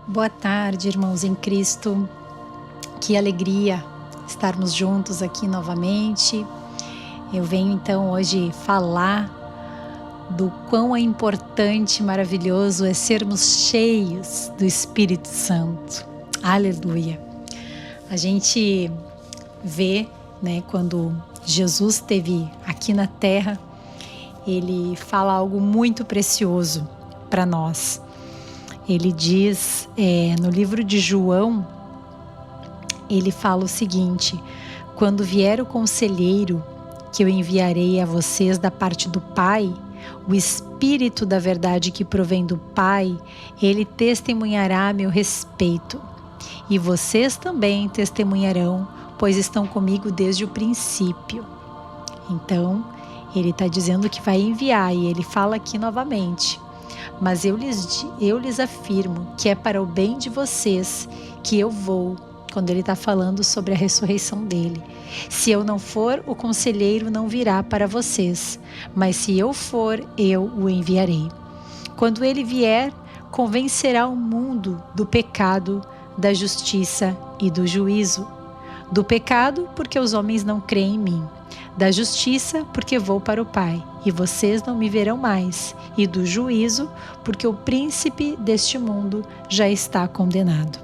Boa tarde, irmãos em Cristo. Que alegria estarmos juntos aqui novamente. Eu venho então hoje falar do quão é importante e maravilhoso é sermos cheios do Espírito Santo. Aleluia! A gente vê, quando Jesus esteve aqui na Terra, ele fala algo muito precioso para nós. Ele diz no livro de João, ele fala o seguinte: quando vier o conselheiro que eu enviarei a vocês da parte do Pai, o Espírito da verdade que provém do Pai, ele testemunhará a meu respeito. E vocês também testemunharão, pois estão comigo desde o princípio. Então, ele está dizendo que vai enviar, e ele fala aqui novamente: mas eu lhes afirmo que é para o bem de vocês que eu vou, quando ele está falando sobre a ressurreição dele. Se eu não for, o conselheiro não virá para vocês, mas se eu for, eu o enviarei. Quando ele vier, convencerá o mundo do pecado, da justiça e do juízo. Do pecado, porque os homens não creem em mim. Da justiça, porque vou para o Pai, e vocês não me verão mais. E do juízo, porque o príncipe deste mundo já está condenado.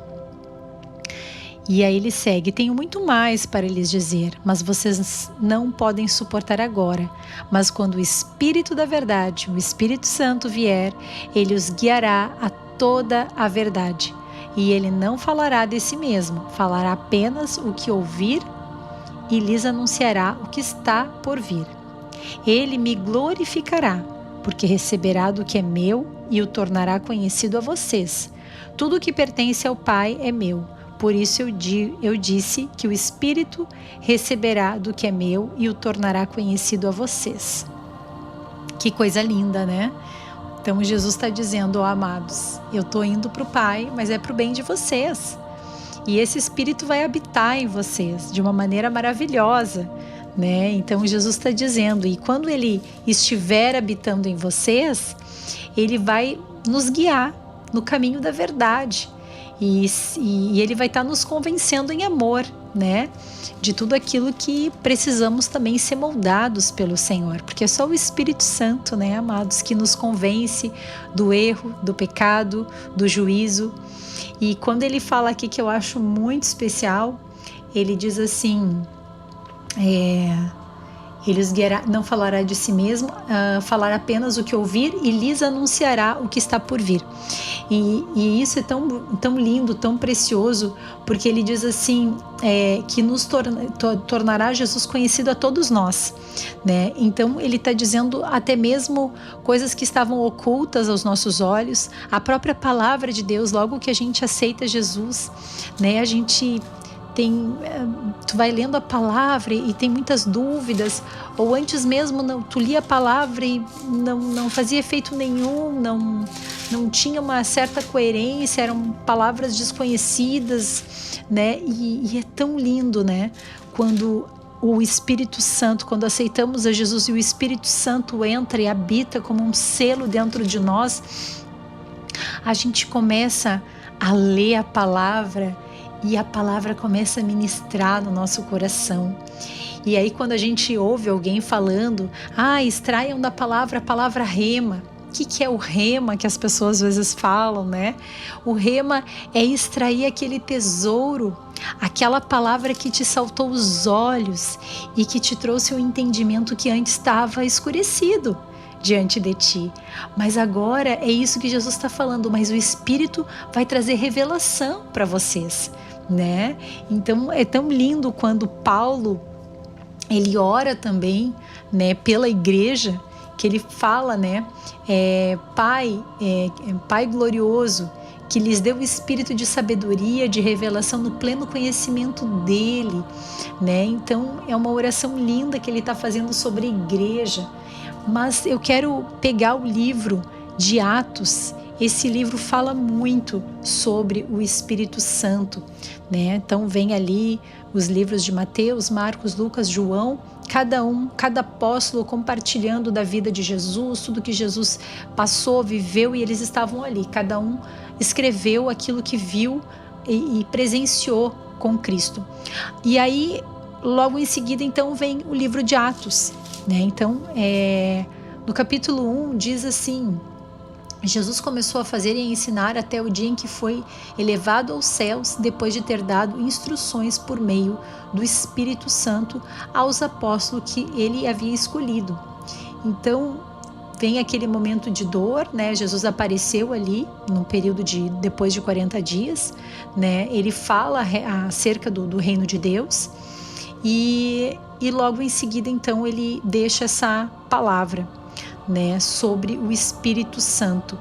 E aí ele segue: tenho muito mais para lhes dizer, mas vocês não podem suportar agora. Mas quando o Espírito da verdade, o Espírito Santo vier, ele os guiará a toda a verdade. E ele não falará de si mesmo, falará apenas o que ouvir e lhes anunciará o que está por vir. Ele me glorificará, porque receberá do que é meu e o tornará conhecido a vocês. Tudo o que pertence ao Pai é meu. Por isso eu disse que o Espírito receberá do que é meu e o tornará conhecido a vocês. Que coisa linda, né? Então Jesus está dizendo: amados, eu estou indo para o Pai, mas é para o bem de vocês. E esse Espírito vai habitar em vocês de uma maneira maravilhosa, né? Então Jesus está dizendo, e quando ele estiver habitando em vocês, ele vai nos guiar no caminho da verdade. E ele vai estar nos convencendo em amor, né? De tudo aquilo que precisamos também ser moldados pelo Senhor. Porque é só o Espírito Santo, né, amados, que nos convence do erro, do pecado, do juízo. E quando ele fala aqui, que eu acho muito especial, ele diz assim: ele os guiará, não falará de si mesmo, falará apenas o que ouvir e lhes anunciará o que está por vir. E isso é tão lindo, tão precioso, porque ele diz assim, que nos tornará Jesus conhecido a todos nós, né? Então ele está dizendo até mesmo coisas que estavam ocultas aos nossos olhos, a própria palavra de Deus. Logo que a gente aceita Jesus, né, a gente tu vai lendo a palavra e tem muitas dúvidas, ou antes mesmo tu lia a palavra e não fazia efeito nenhum, não tinha uma certa coerência, eram palavras desconhecidas, né? E é tão lindo, né? Quando o Espírito Santo, quando aceitamos a Jesus e o Espírito Santo entra e habita como um selo dentro de nós, a gente começa a ler a palavra e a palavra começa a ministrar no nosso coração. E aí quando a gente ouve alguém falando, extraiam da palavra a palavra rema. O que é o rema que as pessoas às vezes falam, né? O rema é extrair aquele tesouro, aquela palavra que te saltou os olhos e que te trouxe um entendimento que antes estava escurecido diante de ti. Mas agora é isso que Jesus está falando, mas o Espírito vai trazer revelação para vocês, né? Então é tão lindo quando Paulo, ele ora também, né, pela igreja, que ele fala, né, Pai glorioso, que lhes deu o espírito de sabedoria, de revelação no pleno conhecimento dele, né? Então é uma oração linda que ele está fazendo sobre a igreja. Mas eu quero pegar o livro de Atos. Esse livro fala muito sobre o Espírito Santo, né? Então vem ali os livros de Mateus, Marcos, Lucas, João, cada apóstolo compartilhando da vida de Jesus, tudo que Jesus passou, viveu, e eles estavam ali. Cada um escreveu aquilo que viu e presenciou com Cristo. E aí, logo em seguida, então, vem o livro de Atos, né? Então, no capítulo 1 diz assim: Jesus começou a fazer e a ensinar até o dia em que foi elevado aos céus, depois de ter dado instruções por meio do Espírito Santo aos apóstolos que ele havia escolhido. Então, vem aquele momento de dor, né? Jesus apareceu ali num período depois de 40 dias, né? Ele fala acerca do reino de Deus e logo em seguida, então, ele deixa essa palavra, né, sobre o Espírito Santo.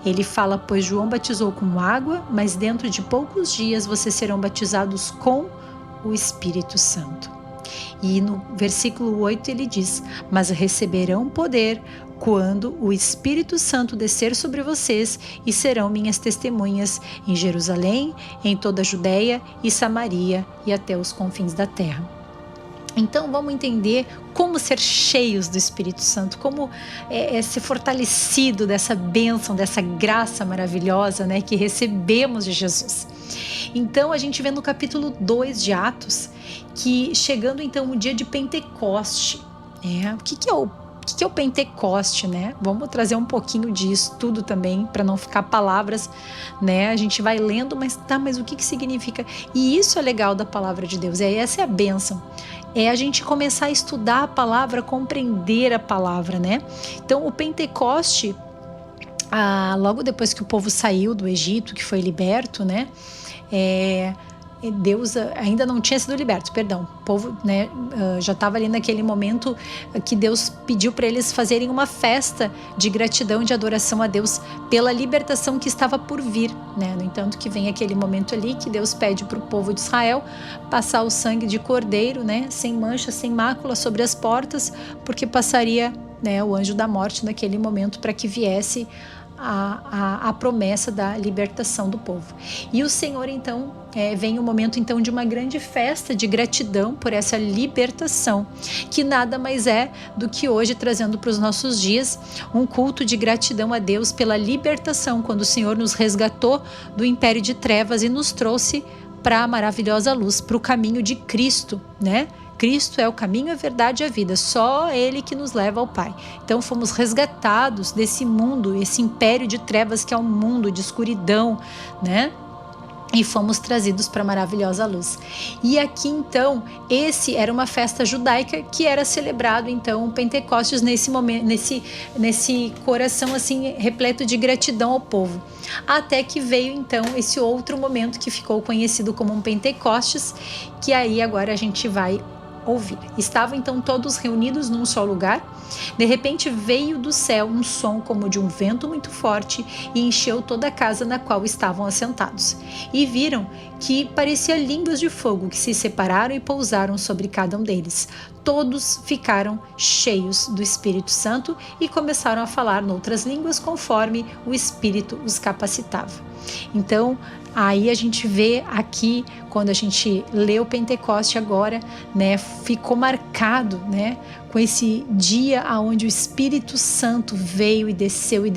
Ele fala: pois João batizou com água, mas dentro de poucos dias vocês serão batizados com o Espírito Santo. E no versículo 8 ele diz: mas receberão poder quando o Espírito Santo descer sobre vocês, e serão minhas testemunhas em Jerusalém, em toda a Judeia e Samaria e até os confins da terra. Então vamos entender como ser cheios do Espírito Santo, como ser fortalecido dessa bênção, dessa graça maravilhosa, né, que recebemos de Jesus. Então a gente vê no capítulo 2 de Atos que, chegando então o dia de Pentecoste, o que é o Pentecoste, né? Vamos trazer um pouquinho de estudo também, para não ficar palavras, né? A gente vai lendo, mas o que significa? E isso é legal da palavra de Deus, essa é a bênção. É a gente começar a estudar a palavra, compreender a palavra, né? Então, o Pentecoste, logo depois que o povo saiu do Egito, que foi liberto, né? Deus ainda não tinha sido liberto, perdão. O povo, né, já estava ali naquele momento que Deus pediu para eles fazerem uma festa de gratidão, de adoração a Deus pela libertação que estava por vir, né? No entanto, que vem aquele momento ali que Deus pede para o povo de Israel passar o sangue de cordeiro, né, sem mancha, sem mácula, sobre as portas, porque passaria, né, o anjo da morte naquele momento, para que viesse a promessa da libertação do povo. E o Senhor, então, vem o momento então de uma grande festa de gratidão por essa libertação, que nada mais é do que hoje, trazendo para os nossos dias, um culto de gratidão a Deus pela libertação, quando o Senhor nos resgatou do império de trevas e nos trouxe para a maravilhosa luz, para o caminho de Cristo, né? Cristo é o caminho, a verdade e a vida, só Ele que nos leva ao Pai. Então fomos resgatados desse mundo, esse império de trevas que é um mundo de escuridão, né? E fomos trazidos para a maravilhosa luz. E aqui então, esse era uma festa judaica que era celebrado então o Pentecostes nesse momento, nesse coração assim repleto de gratidão ao povo. Até que veio então esse outro momento que ficou conhecido como um Pentecostes, que aí agora a gente vai ouvir. Estavam então todos reunidos num só lugar. De repente veio do céu um som como de um vento muito forte e encheu toda a casa na qual estavam assentados. E viram que parecia línguas de fogo que se separaram e pousaram sobre cada um deles. Todos ficaram cheios do Espírito Santo e começaram a falar noutras línguas conforme o Espírito os capacitava. Então, aí a gente vê aqui, quando a gente lê o Pentecoste agora, né, ficou marcado, né, com esse dia onde o Espírito Santo veio e desceu e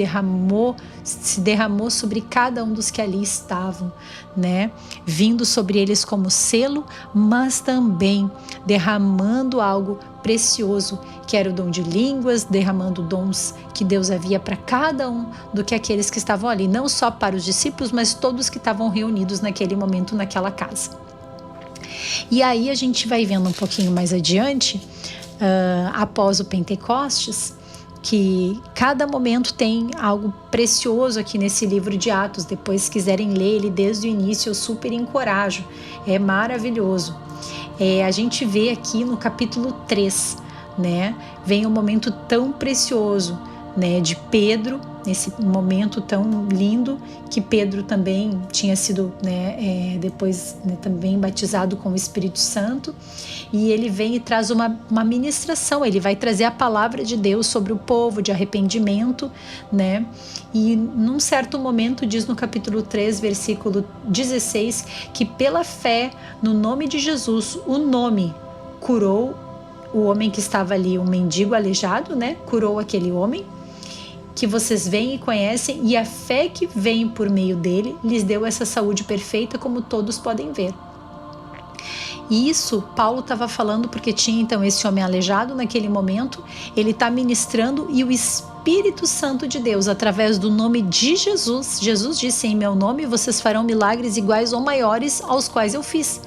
se derramou sobre cada um dos que ali estavam, né, vindo sobre eles como selo, mas também derramando algo precioso, que era o dom de línguas, derramando dons que Deus havia para cada um do que aqueles que estavam ali, não só para os discípulos, mas todos que estavam reunidos naquele momento naquela casa. E aí a gente vai vendo um pouquinho mais adiante, após o Pentecostes, que cada momento tem algo precioso aqui nesse livro de Atos. Depois, se quiserem ler ele desde o início, eu super encorajo, é maravilhoso. A gente vê aqui no capítulo 3, né, vem um momento tão precioso, né, de Pedro, nesse momento tão lindo, que Pedro também tinha sido, né, depois, né, também batizado com o Espírito Santo, e ele vem e traz uma ministração, ele vai trazer a palavra de Deus sobre o povo, de arrependimento, né, e num certo momento diz no capítulo 3, versículo 16, que pela fé no nome de Jesus, o nome curou o homem que estava ali, um mendigo aleijado, né? Curou aquele homem que vocês veem e conhecem, e a fé que vem por meio dele lhes deu essa saúde perfeita, como todos podem ver. E isso Paulo estava falando porque tinha então esse homem aleijado naquele momento, ele está ministrando e o Espírito Santo de Deus, através do nome de Jesus, Jesus disse: em meu nome vocês farão milagres iguais ou maiores aos quais eu fiz.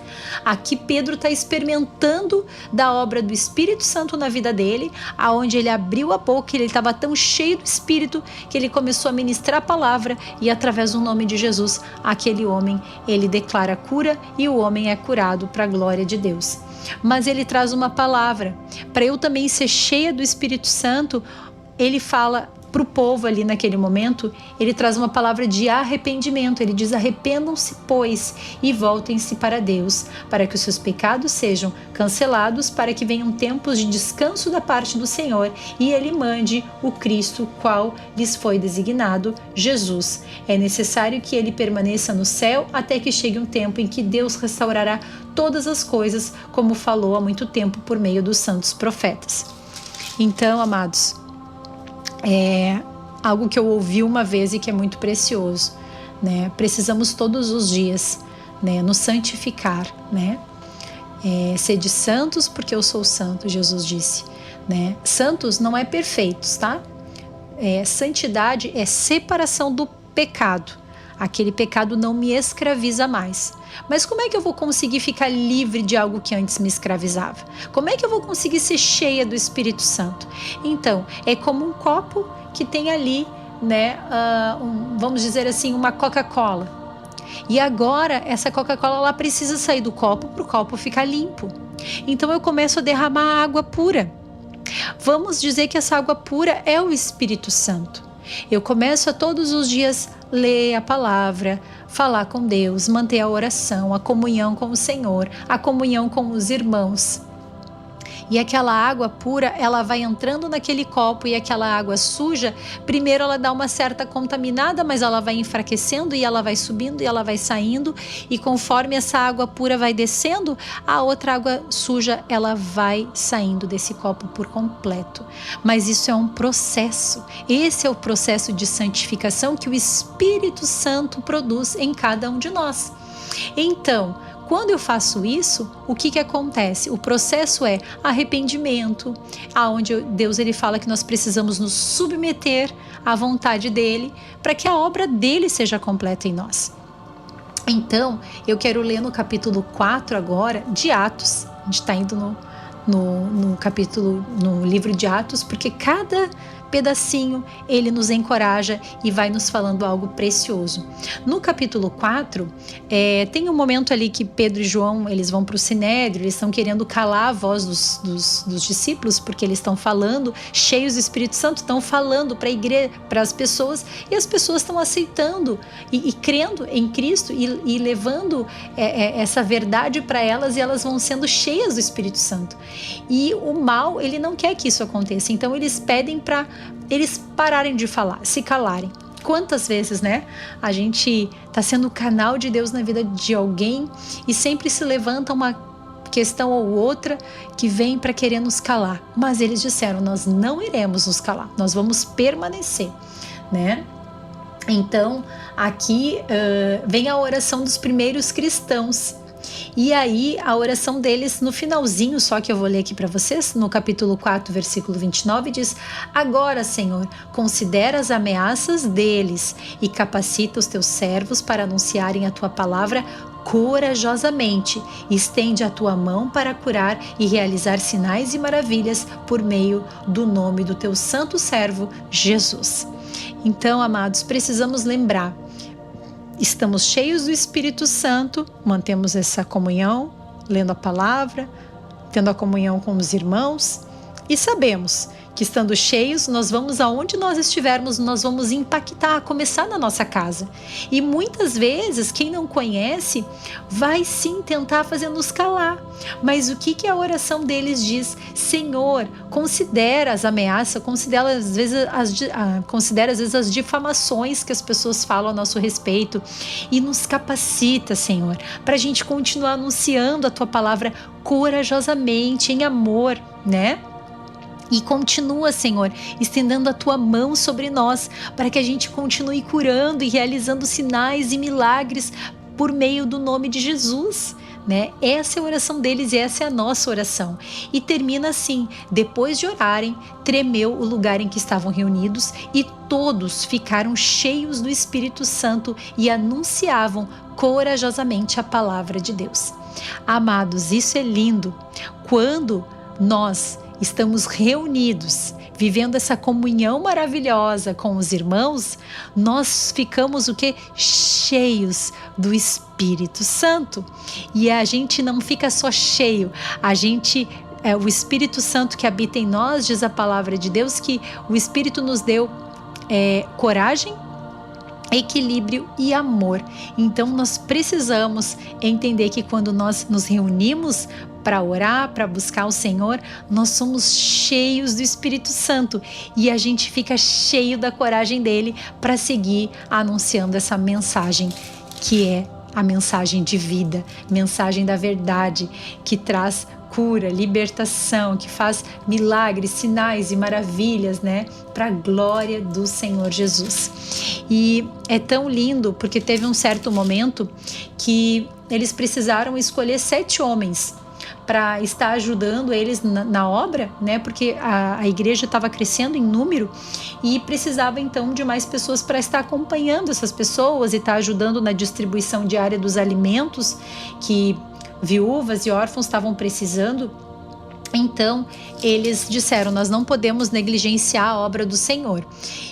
Aqui Pedro está experimentando da obra do Espírito Santo na vida dele, aonde ele abriu a boca, ele estava tão cheio do Espírito que ele começou a ministrar a palavra, e através do nome de Jesus, aquele homem, ele declara cura e o homem é curado para a glória de Deus. Mas ele traz uma palavra, para eu também ser cheia do Espírito Santo. Ele fala para o povo ali naquele momento, ele traz uma palavra de arrependimento. Ele diz: arrependam-se, pois, e voltem-se para Deus, para que os seus pecados sejam cancelados, para que venham tempos de descanso da parte do Senhor, e ele mande o Cristo, qual lhes foi designado, Jesus. É necessário que ele permaneça no céu até que chegue um tempo em que Deus restaurará todas as coisas, como falou há muito tempo por meio dos santos profetas. Então, amados, é algo que eu ouvi uma vez e que é muito precioso, né? Precisamos todos os dias, né, nos santificar, né? Sede santos porque eu sou santo, Jesus disse, né? Santos não é perfeitos, tá? Santidade é separação do pecado. Aquele pecado não me escraviza mais. Mas como é que eu vou conseguir ficar livre de algo que antes me escravizava? Como é que eu vou conseguir ser cheia do Espírito Santo? Então, é como um copo que tem ali, né, vamos dizer assim, uma Coca-Cola. E agora, essa Coca-Cola ela precisa sair do copo para o copo ficar limpo. Então, eu começo a derramar água pura. Vamos dizer que essa água pura é o Espírito Santo. Eu começo a todos os dias ler a palavra, falar com Deus, manter a oração, a comunhão com o Senhor, a comunhão com os irmãos. E aquela água pura, ela vai entrando naquele copo, e aquela água suja, primeiro ela dá uma certa contaminada, mas ela vai enfraquecendo e ela vai subindo e ela vai saindo, e conforme essa água pura vai descendo, a outra água suja, ela vai saindo desse copo por completo. Mas isso é um processo. Esse é o processo de santificação que o Espírito Santo produz em cada um de nós. Então, quando eu faço isso, o que acontece? O processo é arrependimento, aonde Deus ele fala que nós precisamos nos submeter à vontade dele, para que a obra dele seja completa em nós. Então, eu quero ler no capítulo 4 agora de Atos. A gente está indo no livro de Atos, porque cada pedacinho ele nos encoraja e vai nos falando algo precioso. No capítulo 4, tem um momento ali que Pedro e João eles vão para o Sinédrio, eles estão querendo calar a voz dos discípulos, porque eles estão falando, cheios do Espírito Santo, estão falando para a igreja, para as pessoas, e as pessoas estão aceitando e crendo em Cristo e levando essa verdade para elas, e elas vão sendo cheias do Espírito Santo. E o mal, ele não quer que isso aconteça, então eles pedem para eles pararem de falar, se calarem. Quantas vezes, né? A gente está sendo o canal de Deus na vida de alguém e sempre se levanta uma questão ou outra que vem para querer nos calar. Mas eles disseram: nós não iremos nos calar, nós vamos permanecer, né? Então, aqui vem a oração dos primeiros cristãos. E aí a oração deles no finalzinho, só que eu vou ler aqui para vocês, no capítulo 4, versículo 29, diz: agora, Senhor, considera as ameaças deles e capacita os teus servos para anunciarem a tua palavra corajosamente. Estende a tua mão para curar e realizar sinais e maravilhas por meio do nome do teu santo servo Jesus. Então, amados, precisamos lembrar: estamos cheios do Espírito Santo, mantemos essa comunhão, lendo a palavra, tendo a comunhão com os irmãos, e sabemos que estando cheios, nós vamos aonde nós estivermos, nós vamos impactar, começar na nossa casa. E muitas vezes, quem não conhece, vai sim tentar fazer nos calar. Mas o que a oração deles diz? Senhor, considera as ameaças, considera às vezes as difamações que as pessoas falam a nosso respeito, e nos capacita, Senhor, para a gente continuar anunciando a tua palavra corajosamente, em amor, né? E continua, Senhor, estendendo a Tua mão sobre nós, para que a gente continue curando e realizando sinais e milagres por meio do nome de Jesus, né? Essa é a oração deles e essa é a nossa oração. E termina assim: depois de orarem, tremeu o lugar em que estavam reunidos e todos ficaram cheios do Espírito Santo e anunciavam corajosamente a palavra de Deus. Amados, isso é lindo. Quando nós estamos reunidos, vivendo essa comunhão maravilhosa com os irmãos, nós ficamos o quê? Cheios do Espírito Santo. E a gente não fica só cheio, o Espírito Santo que habita em nós, diz a palavra de Deus, que o Espírito nos deu coragem, equilíbrio e amor. Então nós precisamos entender que quando nós nos reunimos para orar, para buscar o Senhor, nós somos cheios do Espírito Santo e a gente fica cheio da coragem dele para seguir anunciando essa mensagem que é a mensagem de vida, mensagem da verdade, que traz cura, libertação, que faz milagres, sinais e maravilhas, né, para a glória do Senhor Jesus. E é tão lindo porque teve um certo momento que eles precisaram escolher 7 homens para estar ajudando eles na obra, né? Porque a igreja estava crescendo em número e precisava então de mais pessoas para estar acompanhando essas pessoas e estar ajudando na distribuição diária dos alimentos que viúvas e órfãos estavam precisando. Então eles disseram: nós não podemos negligenciar a obra do Senhor.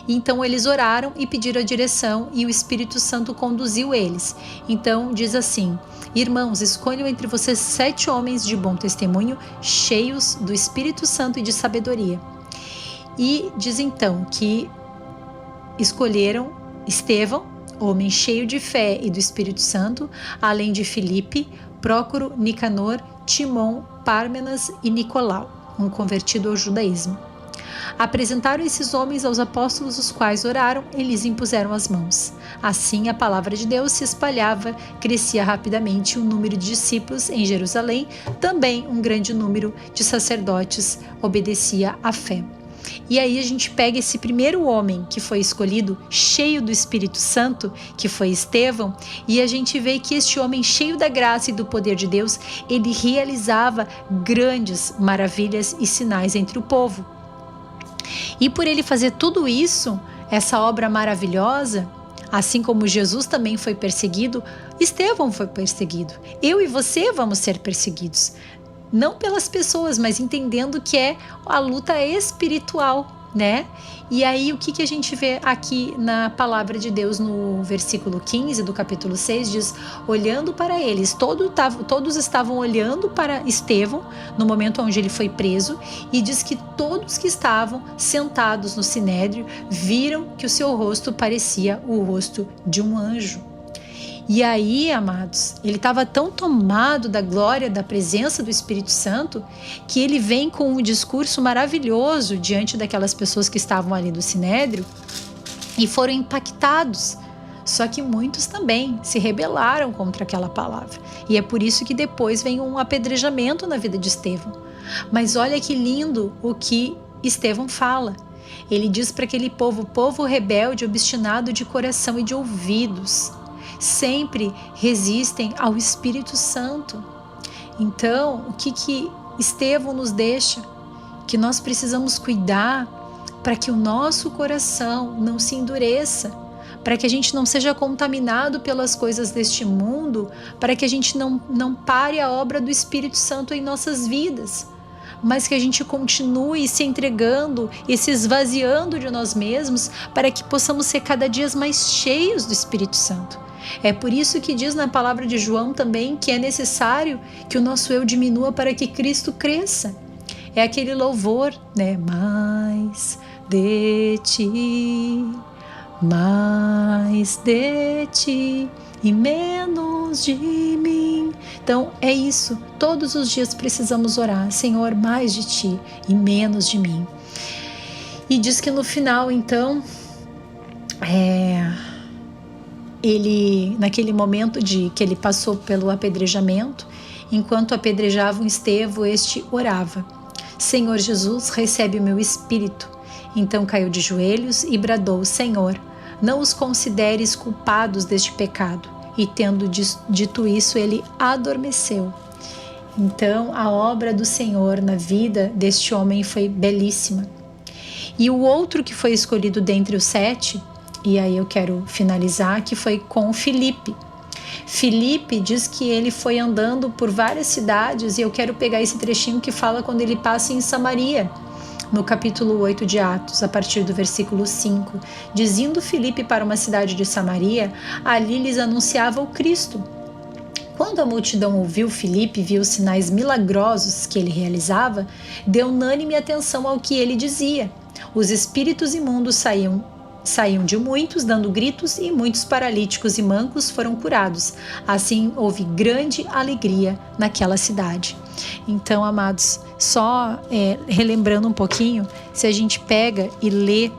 Então eles oraram e pediram a direção e o Espírito Santo conduziu eles. Então diz assim: irmãos, escolham entre vocês 7 homens de bom testemunho, cheios do Espírito Santo e de sabedoria. E diz então que escolheram Estevão, homem cheio de fé e do Espírito Santo, além de Filipe, Prócoro, Nicanor, Timon, Pármenas e Nicolau, um convertido ao judaísmo. Apresentaram esses homens aos apóstolos, os quais oraram e lhes impuseram as mãos. Assim a palavra de Deus se espalhava, crescia rapidamente o número de discípulos em Jerusalém, também um grande número de sacerdotes obedecia à fé. E aí a gente pega esse primeiro homem que foi escolhido, cheio do Espírito Santo, que foi Estevão, e a gente vê que este homem, cheio da graça e do poder de Deus, ele realizava grandes maravilhas e sinais entre o povo. E por ele fazer tudo isso, essa obra maravilhosa, assim como Jesus também foi perseguido, Estevão foi perseguido. Eu e você vamos ser perseguidos. Não pelas pessoas, mas entendendo que é a luta espiritual, né? E aí o que a gente vê aqui na palavra de Deus no versículo 15 do capítulo 6 diz: olhando para eles, todos estavam olhando para Estevão no momento onde ele foi preso, e diz que todos que estavam sentados no sinédrio viram que o seu rosto parecia o rosto de um anjo. E aí, amados, ele estava tão tomado da glória, da presença do Espírito Santo, que ele vem com um discurso maravilhoso diante daquelas pessoas que estavam ali do sinédrio e foram impactados. Só que muitos também se rebelaram contra aquela palavra. E é por isso que depois vem um apedrejamento na vida de Estevão. Mas olha que lindo o que Estevão fala. Ele diz para aquele povo rebelde, obstinado de coração e de ouvidos, sempre resistem ao Espírito Santo. Então, o que Estevão nos deixa? Que nós precisamos cuidar para que o nosso coração não se endureça, para que a gente não seja contaminado pelas coisas deste mundo, para que a gente não pare a obra do Espírito Santo em nossas vidas, mas que a gente continue se entregando e se esvaziando de nós mesmos para que possamos ser cada dia mais cheios do Espírito Santo. É por isso que diz na palavra de João também que é necessário que o nosso eu diminua para que Cristo cresça. É aquele louvor, né? Mais de ti e menos de mim. Então é isso, todos os dias precisamos orar: Senhor, mais de ti e menos de mim. E diz que no final, então, ele, naquele momento que ele passou pelo apedrejamento, enquanto apedrejavam Estevão, este orava: Senhor Jesus, recebe o meu espírito. Então caiu de joelhos e bradou: Senhor, não os consideres culpados deste pecado. E tendo dito isso, ele adormeceu. Então a obra do Senhor na vida deste homem foi belíssima. E o outro que foi escolhido dentre os 7, e aí eu quero finalizar, que foi com Filipe. Filipe diz que ele foi andando por várias cidades, e eu quero pegar esse trechinho que fala quando ele passa em Samaria, no capítulo 8 de Atos, a partir do versículo 5. Dizendo Filipe para uma cidade de Samaria, ali lhes anunciava o Cristo. Quando a multidão ouviu Filipe e viu os sinais milagrosos que ele realizava, deu unânime atenção ao que ele dizia. Os espíritos imundos saíam de muitos, dando gritos, e muitos paralíticos e mancos foram curados. Assim houve grande alegria naquela cidade. Então, amados, só relembrando um pouquinho, se a gente pega e lê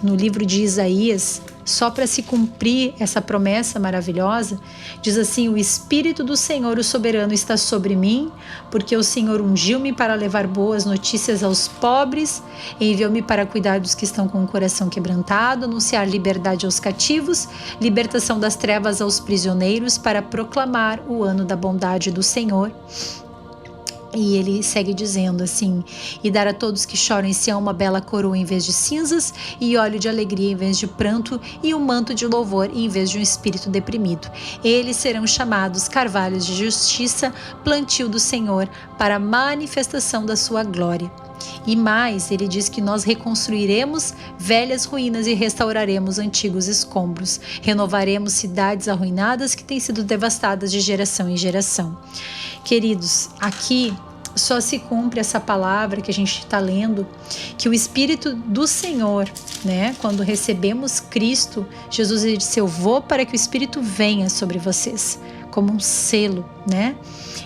no livro de Isaías, só para se cumprir essa promessa maravilhosa, diz assim: o Espírito do Senhor, o soberano, está sobre mim, porque o Senhor ungiu-me para levar boas notícias aos pobres, enviou-me para cuidar dos que estão com o coração quebrantado, anunciar liberdade aos cativos, libertação das trevas aos prisioneiros, para proclamar o ano da bondade do Senhor. E ele segue dizendo assim: e dar a todos que choram em Sião uma bela coroa em vez de cinzas, e óleo de alegria em vez de pranto, e um manto de louvor em vez de um espírito deprimido. Eles serão chamados carvalhos de justiça, plantio do Senhor, para a manifestação da sua glória. E mais, ele diz que nós reconstruiremos velhas ruínas e restauraremos antigos escombros. Renovaremos cidades arruinadas que têm sido devastadas de geração em geração. Queridos, aqui só se cumpre essa palavra que a gente está lendo, que o Espírito do Senhor, né, quando recebemos Cristo, Jesus disse: eu vou para que o Espírito venha sobre vocês, como um selo, né?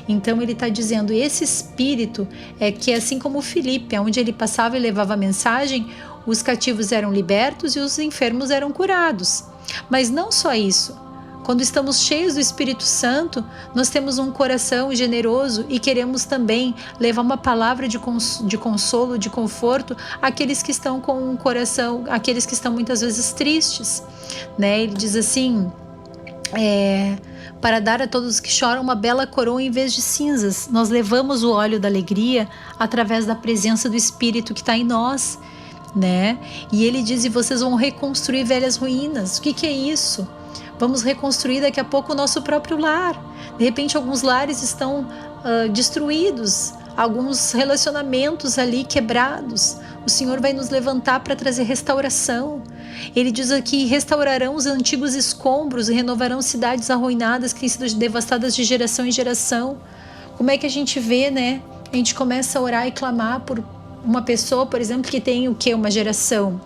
Então ele está dizendo, esse Espírito é que, assim como Filipe, onde ele passava e levava a mensagem, os cativos eram libertos e os enfermos eram curados. Mas não só isso. Quando estamos cheios do Espírito Santo, nós temos um coração generoso e queremos também levar uma palavra de consolo, de conforto àqueles que estão com um coração, àqueles que estão muitas vezes tristes, né? Ele diz assim: para dar a todos os que choram uma bela coroa em vez de cinzas. Nós levamos o óleo da alegria através da presença do Espírito que está em nós, né? E ele diz: e vocês vão reconstruir velhas ruínas. O que é isso? Vamos reconstruir daqui a pouco o nosso próprio lar. De repente alguns lares estão destruídos, alguns relacionamentos ali quebrados. O Senhor vai nos levantar para trazer restauração. Ele diz aqui: restaurarão os antigos escombros e renovarão cidades arruinadas que têm sido devastadas de geração em geração. Como é que a gente vê, né? A gente começa a orar e clamar por uma pessoa, por exemplo, que tem uma geração,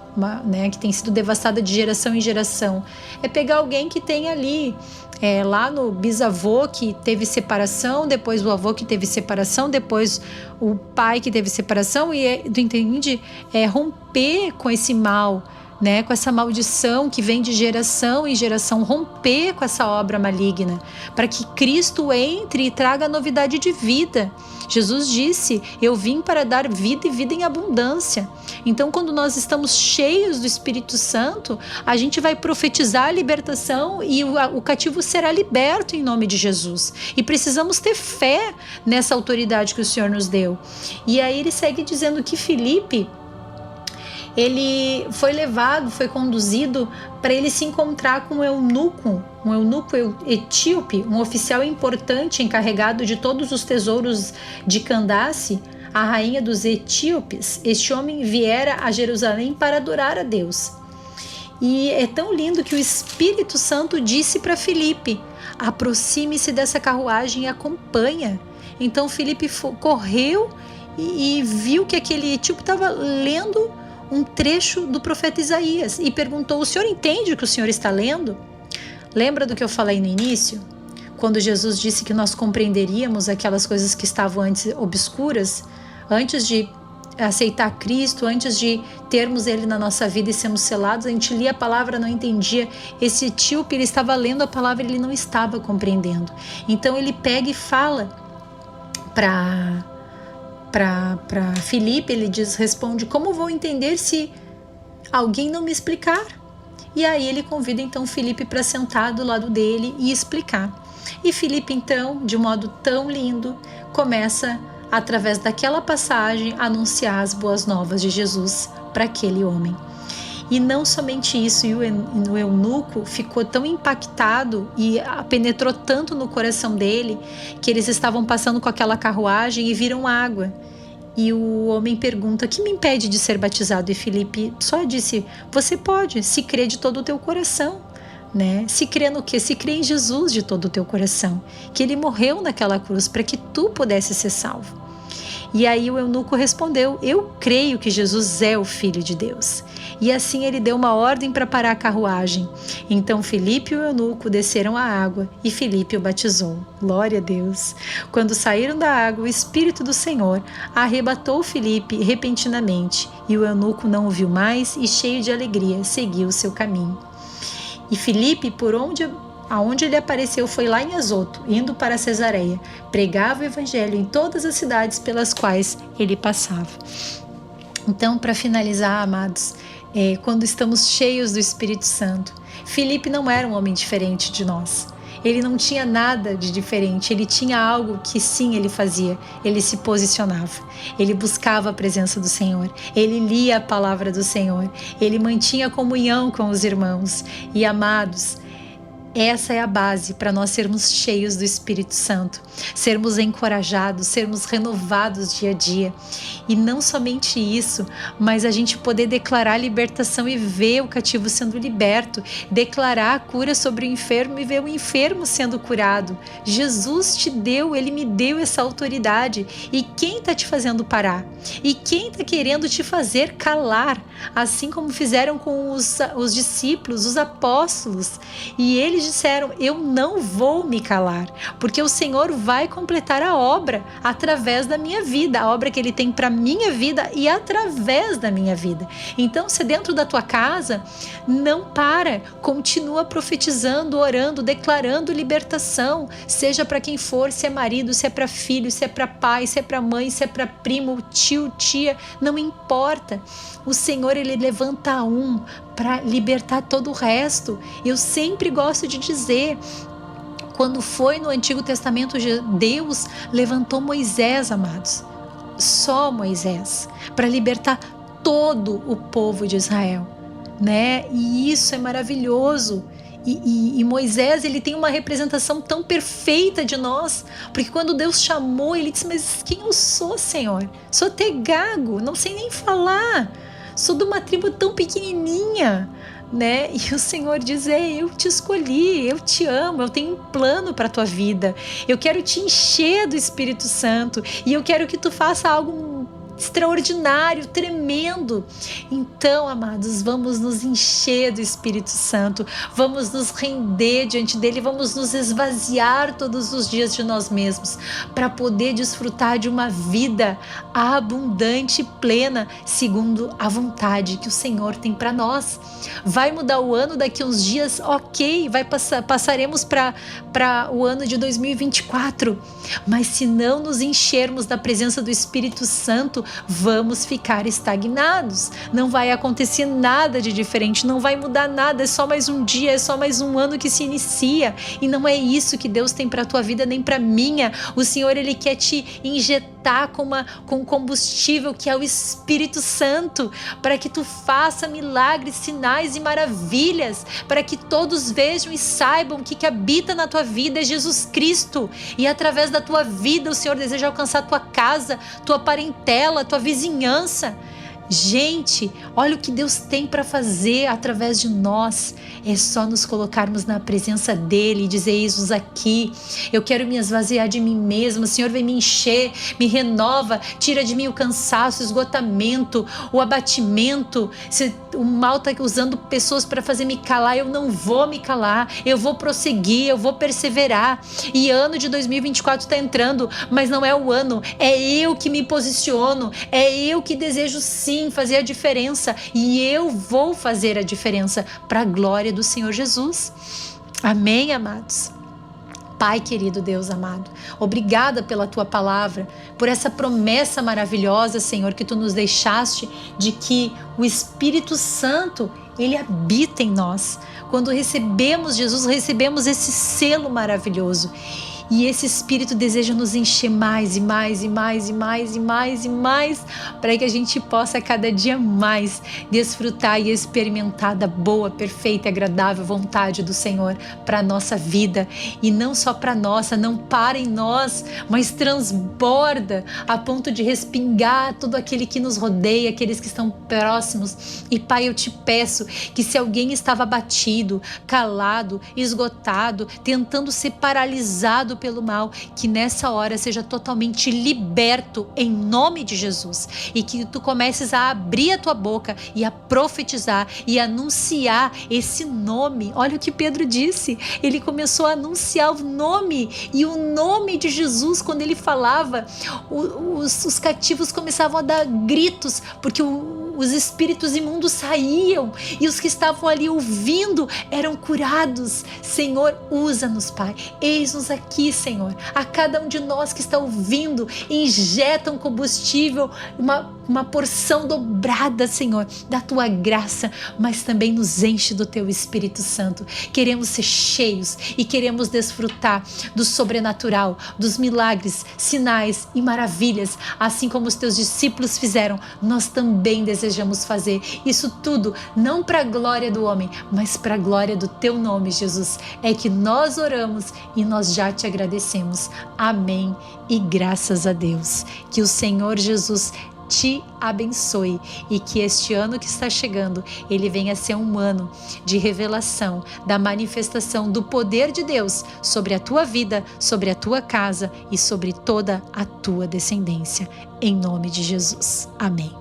né, que tem sido devastada de geração em geração. É pegar alguém que tem ali, lá no bisavô que teve separação, depois o avô que teve separação, depois o pai que teve separação, e tu entende? Romper com esse mal, né, com essa maldição que vem de geração em geração, romper com essa obra maligna, para que Cristo entre e traga novidade de vida. Jesus disse: eu vim para dar vida e vida em abundância. Então, quando nós estamos cheios do Espírito Santo, a gente vai profetizar a libertação e o cativo será liberto em nome de Jesus. E precisamos ter fé nessa autoridade que o Senhor nos deu. E aí ele segue dizendo que Filipe, ele foi conduzido para ele se encontrar com um eunuco etíope, um oficial importante encarregado de todos os tesouros de Candace, a rainha dos etíopes. Este homem viera a Jerusalém para adorar a Deus. E é tão lindo que o Espírito Santo disse para Filipe: aproxime-se dessa carruagem e acompanha. Então Filipe correu e viu que aquele etíope estava lendo um trecho do profeta Isaías e perguntou: o senhor entende o que o senhor está lendo? Lembra do que eu falei no início? Quando Jesus disse que nós compreenderíamos aquelas coisas que estavam antes obscuras, antes de aceitar Cristo, antes de termos Ele na nossa vida e sermos selados, a gente lia a palavra, não entendia. Esse etíope, ele estava lendo a palavra, ele não estava compreendendo. Então ele pega e fala para Filipe, ele responde: como vou entender se alguém não me explicar? E aí ele convida então Filipe para sentar do lado dele e explicar. E Filipe então, de modo tão lindo, começa, através daquela passagem, a anunciar as boas novas de Jesus para aquele homem. E não somente isso, e o eunuco ficou tão impactado e penetrou tanto no coração dele, que eles estavam passando com aquela carruagem e viram água. E o homem pergunta: que me impede de ser batizado? E Filipe só disse: você pode, se crê de todo o teu coração. Né? Se crê no quê? Se crê em Jesus de todo o teu coração, que ele morreu naquela cruz para que tu pudesse ser salvo. E aí o eunuco respondeu: eu creio que Jesus é o Filho de Deus. E assim ele deu uma ordem para parar a carruagem. Então Filipe e o eunuco desceram à água e Filipe o batizou. Glória a Deus! Quando saíram da água, o Espírito do Senhor arrebatou Filipe repentinamente, e o eunuco não o viu mais e, cheio de alegria, seguiu o seu caminho. E Filipe, aonde ele apareceu, foi lá em Azoto, indo para Cesareia. Pregava o evangelho em todas as cidades pelas quais ele passava. Então, para finalizar, amados, quando estamos cheios do Espírito Santo, Filipe não era um homem diferente de nós. Ele não tinha nada de diferente, ele tinha algo que sim ele fazia, ele se posicionava, ele buscava a presença do Senhor, ele lia a palavra do Senhor, ele mantinha comunhão com os irmãos. E amados, essa é a base para nós sermos cheios do Espírito Santo, sermos encorajados, sermos renovados dia a dia. E não somente isso, mas a gente poder declarar a libertação e ver o cativo sendo liberto, declarar a cura sobre o enfermo e ver o enfermo sendo curado. Jesus te deu, ele me deu essa autoridade. E quem está te fazendo parar? E quem está querendo te fazer calar? Assim como fizeram com os discípulos, os apóstolos. E eles disseram: eu não vou me calar, porque o Senhor vai completar a obra através da minha vida, a obra que ele tem para minha vida e através da minha vida. Então, se dentro da tua casa, não para, continua profetizando, orando, declarando libertação, seja para quem for, se é marido, se é para filho, se é para pai, se é para mãe, se é para primo, tio, tia, não importa. O Senhor, ele levanta um para libertar todo o resto. Eu sempre gosto de dizer, quando foi no Antigo Testamento, Deus levantou Moisés, amados, só Moisés, para libertar todo o povo de Israel, né? E isso é maravilhoso. E Moisés, ele tem uma representação tão perfeita de nós, porque quando Deus chamou, ele disse: mas quem eu sou, Senhor? Sou até gago, não sei nem falar, sou de uma tribo tão pequenininha, né? E o Senhor diz: eu te escolhi, eu te amo, eu tenho um plano para a tua vida, eu quero te encher do Espírito Santo e eu quero que tu faça algo extraordinário, tremendo. Então, amados, vamos nos encher do Espírito Santo, vamos nos render diante dele, vamos nos esvaziar todos os dias de nós mesmos, para poder desfrutar de uma vida abundante e plena, segundo a vontade que o Senhor tem para nós. Vai mudar o ano daqui uns dias, ok, passaremos para o ano de 2024, mas se não nos enchermos da presença do Espírito Santo, vamos ficar estagnados, não vai acontecer nada de diferente, não vai mudar nada, é só mais um dia, é só mais um ano que se inicia, e não é isso que Deus tem para a tua vida, nem para a minha. O Senhor, ele quer te injetar com combustível, que é o Espírito Santo, para que tu faça milagres, sinais e maravilhas, para que todos vejam e saibam que habita na tua vida é Jesus Cristo, e através da tua vida o Senhor deseja alcançar tua casa, tua parentela, tua vizinhança. Gente, olha o que Deus tem para fazer através de nós. É só nos colocarmos na presença dele e dizer: eis-nos aqui, eu quero me esvaziar de mim mesma, o Senhor vem me encher, me renova, tira de mim o cansaço, o esgotamento, o abatimento. Se o mal está usando pessoas para fazer me calar, eu não vou me calar, eu vou prosseguir, eu vou perseverar. E ano de 2024 está entrando, mas não é o ano, é eu que me posiciono, é eu que desejo sim fazer a diferença, e eu vou fazer a diferença para a glória do Senhor Jesus. Amém, amados? Pai querido, Deus amado, obrigada pela tua palavra, por essa promessa maravilhosa, Senhor, que tu nos deixaste de que o Espírito Santo, ele habita em nós. Quando recebemos Jesus, recebemos esse selo maravilhoso. E esse Espírito deseja nos encher mais e mais e mais e mais e mais e mais, para que a gente possa cada dia mais desfrutar e experimentar da boa, perfeita e agradável vontade do Senhor para a nossa vida. E não só para a nossa, não para em nós, mas transborda a ponto de respingar todo aquele que nos rodeia, aqueles que estão próximos. E Pai, eu te peço que se alguém estava abatido, calado, esgotado, tentando ser paralisado pelo mal, que nessa hora seja totalmente liberto em nome de Jesus, e que tu comeces a abrir a tua boca e a profetizar e anunciar esse nome. Olha o que Pedro disse, ele começou a anunciar o nome, e o nome de Jesus, quando ele falava, os cativos começavam a dar gritos, porque os espíritos imundos saíam e os que estavam ali ouvindo eram curados. Senhor, usa-nos, Pai. Eis-nos aqui, Senhor. A cada um de nós que está ouvindo, injeta um combustível, uma porção dobrada, Senhor, da tua graça, mas também nos enche do teu Espírito Santo. Queremos ser cheios e queremos desfrutar do sobrenatural, dos milagres, sinais e maravilhas, assim como os teus discípulos fizeram. Nós também desejamos fazer isso tudo, não para a glória do homem, mas para a glória do teu nome, Jesus. É que nós oramos e nós já te agradecemos. Amém e graças a Deus. Que o Senhor Jesus te abençoe e que este ano que está chegando, ele venha ser um ano de revelação, da manifestação do poder de Deus sobre a tua vida, sobre a tua casa e sobre toda a tua descendência. Em nome de Jesus. Amém.